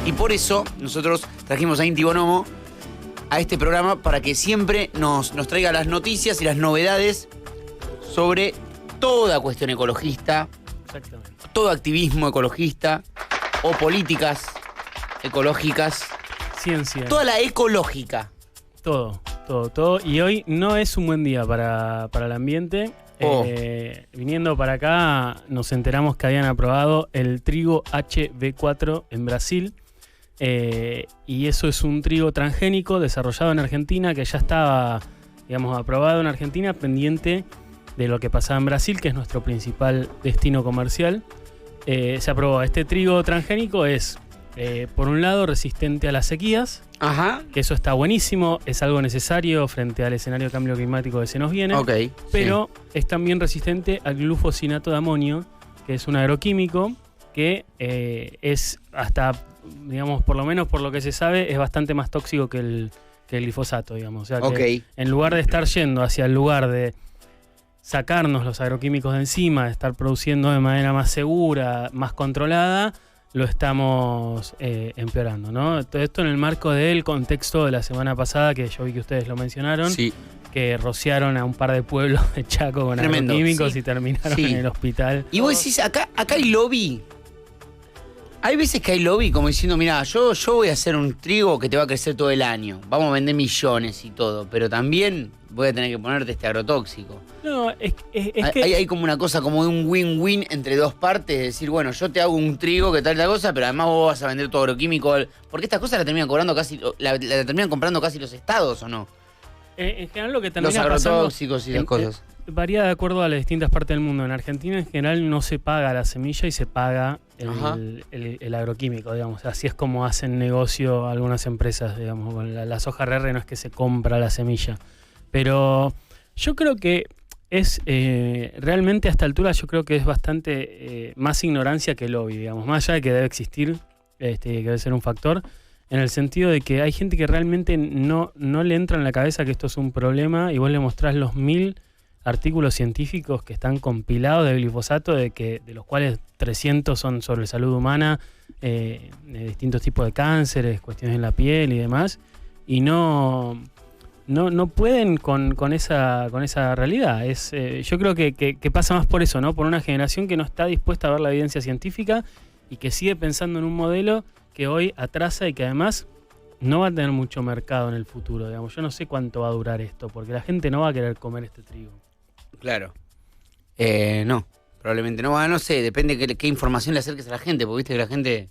Y por eso nosotros trajimos a Inti Bonomo a este programa para que siempre nos traiga las noticias y las novedades sobre toda cuestión ecologista, Exactamente. todo activismo ecologista o políticas ecológicas, Ciencia. toda la ecológica. Todo. Y hoy no es un buen día para el ambiente. Viniendo para acá nos enteramos que habían aprobado el trigo HB4 en Brasil. Y eso es un trigo transgénico desarrollado en Argentina que ya estaba, digamos, aprobado en Argentina, pendiente de lo que pasaba en Brasil, que es nuestro principal destino comercial. Se aprobó. Este trigo transgénico es, por un lado, resistente a las sequías. Ajá. Que eso está buenísimo, es algo necesario frente al escenario de cambio climático que se nos viene. Ok. Pero es también resistente al glufosinato de amonio, que es un agroquímico que es hasta, digamos, por lo menos por lo que se sabe, es bastante más tóxico que el glifosato, digamos. O sea que en lugar de estar yendo hacia el lugar de sacarnos los agroquímicos de encima, de estar produciendo de manera más segura, más controlada, lo estamos empeorando, ¿no? Todo esto en el marco del contexto de la semana pasada, que yo vi que ustedes lo mencionaron, que rociaron a un par de pueblos de Chaco con agroquímicos y terminaron en el hospital. Y vos decís, acá hay lobby. Hay veces que hay lobby como diciendo, mira, yo voy a hacer un trigo que te va a crecer todo el año. Vamos a vender millones y todo, pero también voy a tener que ponerte este agrotóxico. No, es que... Hay como una cosa como de un win-win entre dos partes. Es decir, bueno, yo te hago un trigo que tal cosa, pero además vos vas a vender tu agroquímico. Porque estas cosas la terminan cobrando casi... La terminan comprando casi los estados, ¿o no? En general lo que termina los agrotóxicos y las cosas. Varía de acuerdo a las distintas partes del mundo. En Argentina en general no se paga la semilla y se paga el agroquímico, digamos. Así es como hacen negocio algunas empresas, digamos. Con la soja RR no es que se compra la semilla. Pero yo creo que es realmente a esta altura yo creo que es bastante más ignorancia que lobby, digamos. Más allá de que debe existir, que debe ser un factor, en el sentido de que hay gente que realmente no le entra en la cabeza que esto es un problema y vos le mostrás los 1000 artículos científicos que están compilados de glifosato, de los cuales 300 son sobre salud humana, de distintos tipos de cánceres, cuestiones en la piel y demás, y no pueden con esa realidad. Yo creo que pasa más por eso, ¿no? Por una generación que no está dispuesta a ver la evidencia científica y que sigue pensando en un modelo que hoy atrasa y que además no va a tener mucho mercado en el futuro, digamos. Yo no sé cuánto va a durar esto, porque la gente no va a querer comer este trigo. Claro. No, probablemente no. No sé, depende de qué información le acerques a la gente, porque viste que la gente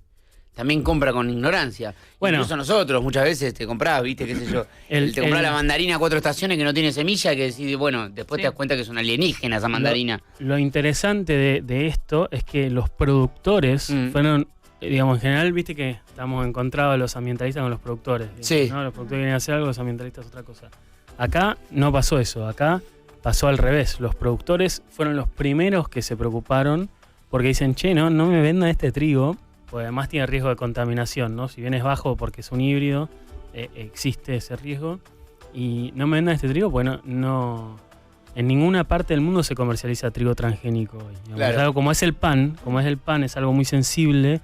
también compra con ignorancia. Bueno, incluso nosotros muchas veces te comprás, viste, qué sé yo, te comprás la mandarina 4 estaciones que no tiene semilla, que decís, bueno, después te das cuenta que es una alienígena esa mandarina. Lo interesante de esto es que los productores fueron, digamos, en general, viste que estamos encontrados los ambientalistas con los productores. Digamos, ¿no? Los productores vienen a hacer algo, los ambientalistas otra cosa. Acá no pasó eso, acá pasó al revés. Los productores fueron los primeros que se preocuparon porque dicen, che, no me vendan este trigo, porque además tiene riesgo de contaminación, ¿no? Si bien es bajo porque es un híbrido, existe ese riesgo. Y no me vendan este trigo, porque no en ninguna parte del mundo se comercializa trigo transgénico hoy. Claro. Es algo como es el pan, es algo muy sensible.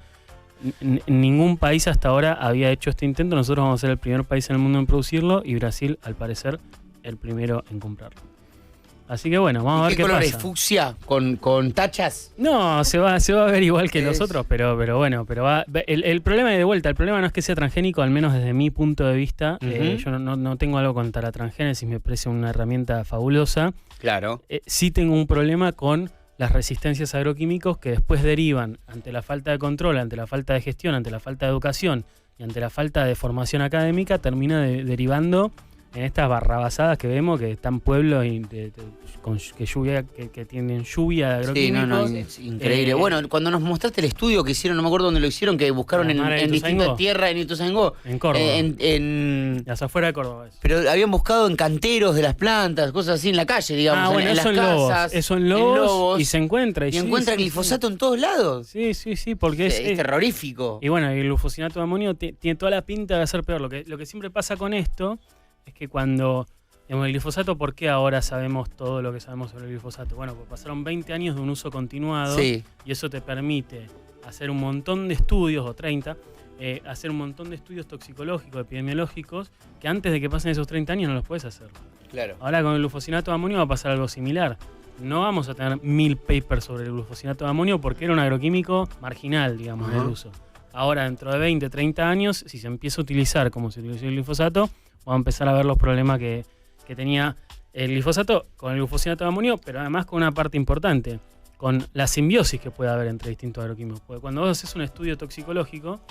Ningún país hasta ahora había hecho este intento. Nosotros vamos a ser el primer país en el mundo en producirlo y Brasil, al parecer, el primero en comprarlo. Así que bueno, vamos a ver qué pasa. ¿Qué color es? ¿Fucsia con tachas? No, se va a ver igual que los otros, pero bueno, el problema de vuelta, el problema no es que sea transgénico, al menos desde mi punto de vista. Yo no tengo algo contra la transgénesis, me parece una herramienta fabulosa. Claro. Sí tengo un problema con las resistencias a agroquímicos que después derivan ante la falta de control, ante la falta de gestión, ante la falta de educación y ante la falta de formación académica, termina derivando en estas barrabasadas que vemos que están pueblos que tienen lluvia de agroquímicos. Sí, es increíble. Bueno, cuando nos mostraste el estudio que hicieron, no me acuerdo dónde lo hicieron, que buscaron en distintas tierras, en Ituzaingó. En Córdoba. Las afuera de Córdoba. Pero habían buscado en canteros de las plantas, cosas así en la calle, digamos, en las casas. Eso en lobos. Y se encuentra. Y encuentra glifosato en todos lados. Sí, porque es terrorífico. Y bueno, el glufosinato de amonio tiene toda la pinta de ser peor. Lo que siempre pasa con esto es que cuando, digamos, el glifosato, ¿por qué ahora sabemos todo lo que sabemos sobre el glifosato? Bueno, pues pasaron 20 años de un uso continuado y eso te permite hacer un montón de estudios, o 30, hacer un montón de estudios toxicológicos, epidemiológicos, que antes de que pasen esos 30 años no los puedes hacer. Claro. Ahora con el glufosinato de amonio va a pasar algo similar. No vamos a tener 1000 papers sobre el glufosinato de amonio porque era un agroquímico marginal, digamos, del uso. Ahora, dentro de 20, 30 años, si se empieza a utilizar como se utilizó el glifosato, vamos a empezar a ver los problemas que tenía el glifosato con el glufosinato de amonio, pero además con una parte importante, con la simbiosis que puede haber entre distintos agroquímicos. Porque cuando vos haces un estudio toxicológico,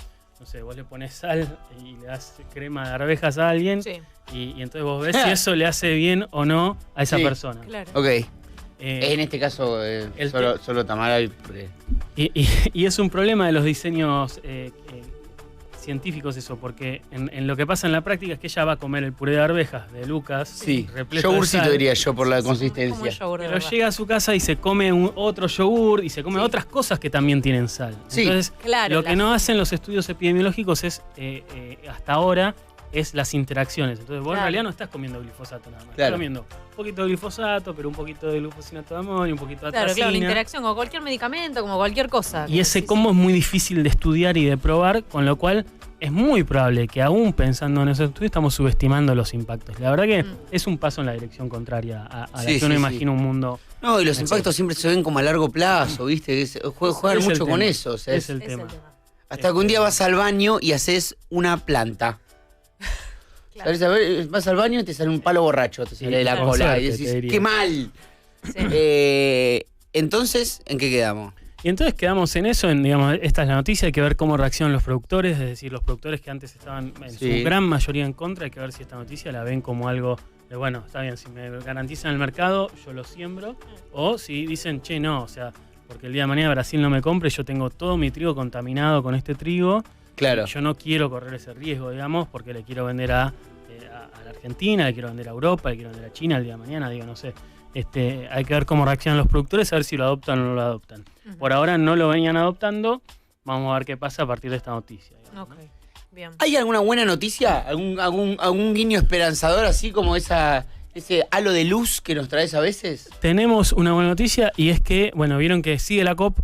no sé, vos le pones sal y le das crema de arvejas a alguien, y entonces vos ves si eso le hace bien o no a esa persona. Claro. Ok. En este caso, solo Tamara. Y es un problema de los diseños científicos eso, porque en lo que pasa en la práctica es que ella va a comer el puré de arvejas de Lucas. Sí, repleto yogurcito de sal, diría yo por la consistencia. pero llega a su casa y se come otro yogur y se come otras cosas que también tienen sal. Sí. Entonces, Claro, lo que no hacen los estudios epidemiológicos es, hasta ahora, es las interacciones. Entonces vos en realidad no estás comiendo glifosato nada más. Estás comiendo un poquito de glifosato, pero un poquito de glufosinato de amonio, un poquito de atracina. Claro, una interacción con cualquier medicamento, como cualquier cosa. Y ese combo es muy difícil de estudiar y de probar, con lo cual es muy probable que aún pensando en esos estudios estamos subestimando los impactos. La verdad que es un paso en la dirección contraria a la que uno imagina un mundo. No, y los impactos siempre se ven como a largo plazo, ¿viste? Juegan mucho con eso. O sea, es el tema. Hasta que un día vas al baño y haces una planta. Claro. Vas al baño y te sale un palo borracho, te sale de la cola y decís, ¡qué mal! Sí. Entonces, ¿en qué quedamos? Y entonces quedamos en eso, digamos, esta es la noticia, hay que ver cómo reaccionan los productores, es decir, los productores que antes estaban en su gran mayoría en contra, hay que ver si esta noticia la ven como algo de, bueno, está bien, si me garantizan el mercado, yo lo siembro, o si dicen, che, no, o sea, porque el día de mañana Brasil no me compre, yo tengo todo mi trigo contaminado con este trigo, claro. Yo no quiero correr ese riesgo, digamos, porque le quiero vender a la Argentina, le quiero vender a Europa, le quiero vender a China el día de mañana, digo, no sé. Hay que ver cómo reaccionan los productores, a ver si lo adoptan o no lo adoptan. Por ahora no lo venían adoptando, vamos a ver qué pasa a partir de esta noticia. Digamos, Ok, bien. ¿Hay alguna buena noticia? ¿Algún guiño esperanzador así como ese halo de luz que nos traes a veces? Tenemos una buena noticia y es que, bueno, vieron que sigue la COP,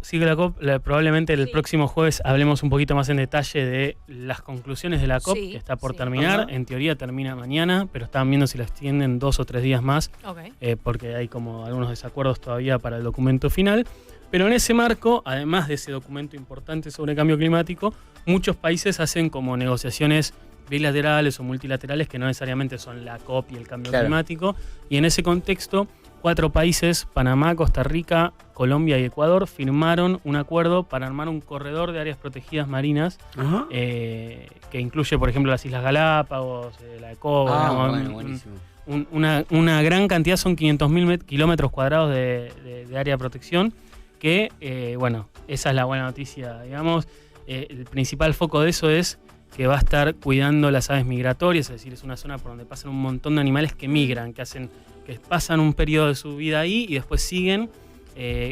probablemente el próximo jueves hablemos un poquito más en detalle de las conclusiones de la COP, que está por terminar. En teoría termina mañana, pero estaban viendo si la extienden 2 o 3 días más, porque hay como algunos desacuerdos todavía para el documento final. Pero en ese marco, además de ese documento importante sobre cambio climático, muchos países hacen como negociaciones bilaterales o multilaterales que no necesariamente son la COP y el cambio climático. Y en ese contexto, 4 países, Panamá, Costa Rica, Colombia y Ecuador, firmaron un acuerdo para armar un corredor de áreas protegidas marinas que incluye, por ejemplo, las Islas Galápagos, la de Cobo. Buenísimo. Una gran cantidad, son 500.000 kilómetros cuadrados de área de protección, que, bueno, esa es la buena noticia, digamos. El principal foco de eso es que va a estar cuidando las aves migratorias, es decir, es una zona por donde pasan un montón de animales que migran, que pasan un periodo de su vida ahí y después siguen,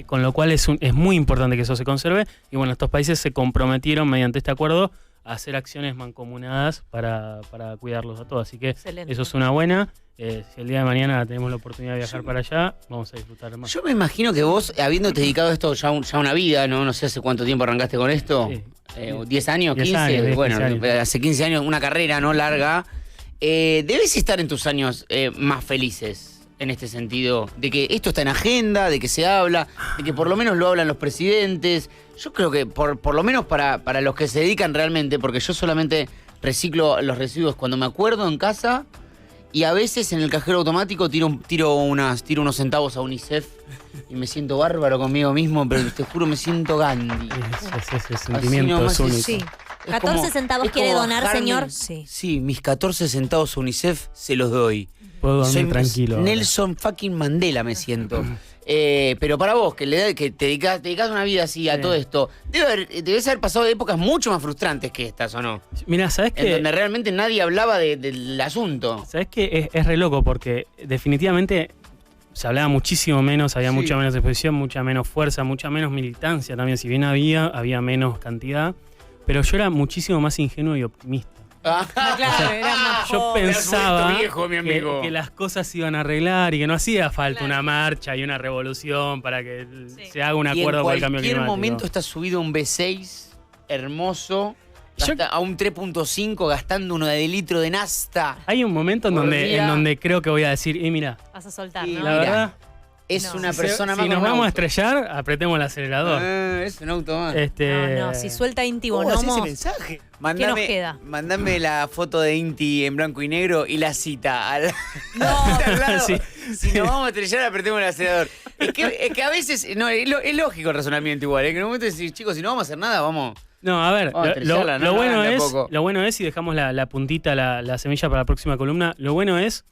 con lo cual es muy importante que eso se conserve. Y bueno, estos países se comprometieron mediante este acuerdo a hacer acciones mancomunadas para cuidarlos a todos. Así que eso es una buena. Si el día de mañana tenemos la oportunidad de viajar para allá, vamos a disfrutar más. Yo me imagino que vos, habiéndote dedicado a esto ya una vida, no sé hace cuánto tiempo arrancaste con esto, 10 años, 15, 10 años, bueno, 15 años. Hace 15 años, una carrera no larga. Debes estar en tus años más felices en este sentido, de que esto está en agenda, de que se habla, de que por lo menos lo hablan los presidentes. Yo creo que por lo menos para los que se dedican realmente, porque yo solamente reciclo los residuos cuando me acuerdo en casa. Y a veces en el cajero automático tiro unos centavos a UNICEF y me siento bárbaro conmigo mismo, pero te juro me siento Gandhi. Ese sentimiento es único. Sí. 14 centavos quiere donar, señor. Sí, mis 14 centavos a UNICEF se los doy. Puedo dormir tranquilo. Nelson fucking Mandela me siento. Pero para vos, que te dedicás una vida así a todo esto, debes haber pasado épocas mucho más frustrantes que estas, ¿o no? Mirá, ¿sabés qué? En donde realmente nadie hablaba del asunto. ¿Sabés qué? Es re loco porque definitivamente se hablaba muchísimo menos, había mucha menos exposición, mucha menos fuerza, mucha menos militancia también. Si bien había menos cantidad, pero yo era muchísimo más ingenuo y optimista. Claro, era más Yo pensaba viejo, mi amigo. que las cosas se iban a arreglar y que no hacía falta una marcha y una revolución para que se haga un acuerdo por el cambio climático. En cualquier momento está subido un V6 hermoso A un 3.5 gastando uno de litro de nafta. Hay un momento en donde creo que voy a decir, mira, Vas a soltar, Y ¿no? la verdad, Es No. una persona más si con nos un vamos a auto. estrellar, apretemos el acelerador. Es un auto más. No, si suelta Inti Bonomo, mensaje? ¿qué nos queda? Mándame la foto de Inti en blanco y negro y la cita. No. Al lado. Sí. Si nos vamos a estrellar, apretemos el acelerador. Es que a veces, no, es lógico el razonamiento igual. En un momento decir, chicos, si no vamos a hacer nada, vamos. No, a ver, Vamos a estrellarla, no, lo bueno de a es, poco. lo bueno es, y dejamos la puntita, la semilla para la próxima columna, lo bueno es,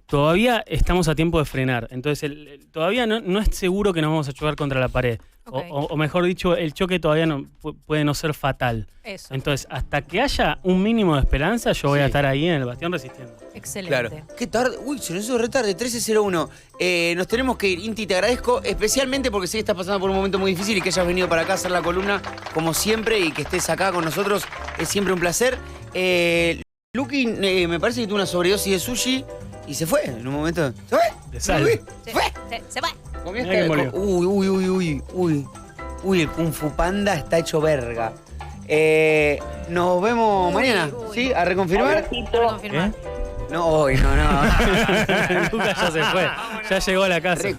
todavía estamos a tiempo de frenar. Entonces, todavía no es seguro que nos vamos a chocar contra la pared. Ok. O mejor dicho, el choque todavía puede no ser fatal. Eso. Entonces, hasta que haya un mínimo de esperanza, yo voy a estar ahí en el bastión resistiendo. Excelente. Claro. Qué tarde. Uy, se nos hizo re tarde, 13:01. Nos tenemos que ir. Inti, te agradezco especialmente porque sé que estás pasando por un momento muy difícil y que hayas venido para acá a hacer la columna como siempre y que estés acá con nosotros. Es siempre un placer. Luqui, me parece que tuvo una sobredosis de sushi y se fue en un momento. ¿Se fue? De sal. Luqui, Sí, ¿se fue? se va. Comió Mirá que molió. Uy, el Kung Fu Panda está hecho verga. Nos vemos mañana, uy. ¿sí? ¿A reconfirmar? Para confirmar. No, hoy no. Lucas ya se fue, ya llegó a la casa. Recuerda.